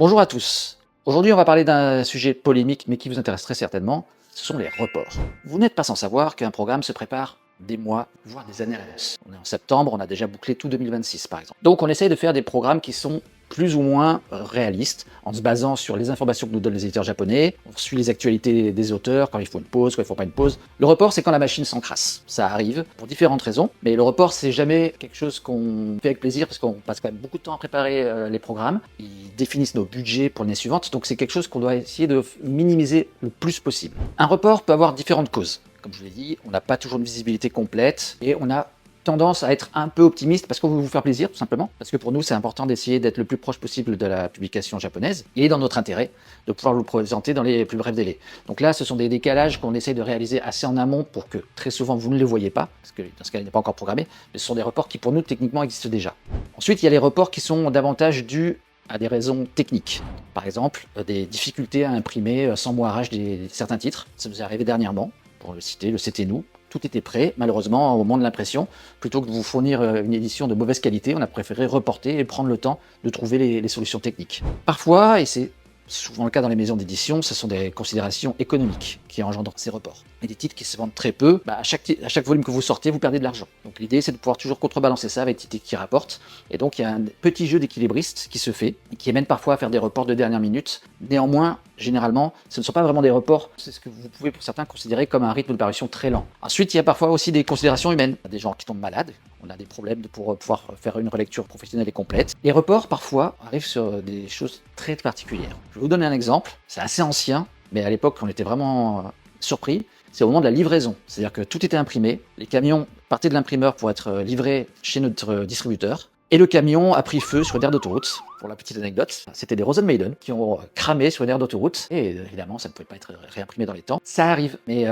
Bonjour à tous. Aujourd'hui, on va parler d'un sujet polémique, mais qui vous intéresse très certainement. Ce sont les reports. Vous n'êtes pas sans savoir qu'un programme se prépare des mois, voire des années à l'avance. On est en septembre, on a déjà bouclé tout 2026 par exemple. Donc on essaye de faire des programmes qui sont plus ou moins réalistes, en se basant sur les informations que nous donnent les éditeurs japonais, on suit les actualités des auteurs, quand il faut une pause, quand il ne faut pas une pause. Le report, c'est quand la machine s'encrasse. Ça arrive pour différentes raisons, mais le report, c'est jamais quelque chose qu'on fait avec plaisir, parce qu'on passe quand même beaucoup de temps à préparer les programmes. Ils définissent nos budgets pour l'année suivante, donc c'est quelque chose qu'on doit essayer de minimiser le plus possible. Un report peut avoir différentes causes. Comme je vous l'ai dit, on n'a pas toujours une visibilité complète, et on a tendance à être un peu optimiste parce qu'on veut vous faire plaisir tout simplement, parce que pour nous c'est important d'essayer d'être le plus proche possible de la publication japonaise et dans notre intérêt de pouvoir vous présenter dans les plus brefs délais. Donc là ce sont des décalages qu'on essaye de réaliser assez en amont pour que très souvent vous ne les voyez pas, parce que dans ce cas il n'est pas encore programmé, mais ce sont des reports qui pour nous techniquement existent déjà. Ensuite il y a les reports qui sont davantage dus à des raisons techniques. Par exemple, des difficultés à imprimer sans moirage certains titres. Ça nous est arrivé dernièrement, pour le citer, le C'était nous. Tout était prêt, malheureusement, au moment de l'impression. Plutôt que de vous fournir une édition de mauvaise qualité, on a préféré reporter et prendre le temps de trouver les solutions techniques. Parfois, et c'est souvent le cas dans les maisons d'édition, ce sont des considérations économiques qui engendrent ces reports. Et des titres qui se vendent très peu, à chaque volume que vous sortez, vous perdez de l'argent. Donc l'idée, c'est de pouvoir toujours contrebalancer ça avec des titres qui rapportent. Et donc il y a un petit jeu d'équilibriste qui se fait, et qui amène parfois à faire des reports de dernière minute. Néanmoins, généralement, ce ne sont pas vraiment des reports, c'est ce que vous pouvez pour certains considérer comme un rythme de parution très lent. Ensuite, il y a parfois aussi des considérations humaines. Il y a des gens qui tombent malades, on a des problèmes pour pouvoir faire une relecture professionnelle et complète. Les reports, parfois, arrivent sur des choses très particulières. Je vais vous donner un exemple, c'est assez ancien, mais à l'époque, on était vraiment surpris. C'est au moment de la livraison, c'est-à-dire que tout était imprimé, les camions partaient de l'imprimeur pour être livrés chez notre distributeur, et le camion a pris feu sur une aire d'autoroute. Pour la petite anecdote, c'était des Rosenmaiden qui ont cramé sur une aire d'autoroute, et évidemment ça ne pouvait pas être réimprimé dans les temps. Ça arrive, mais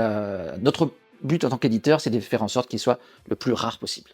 notre but en tant qu'éditeur, c'est de faire en sorte qu'il soit le plus rare possible.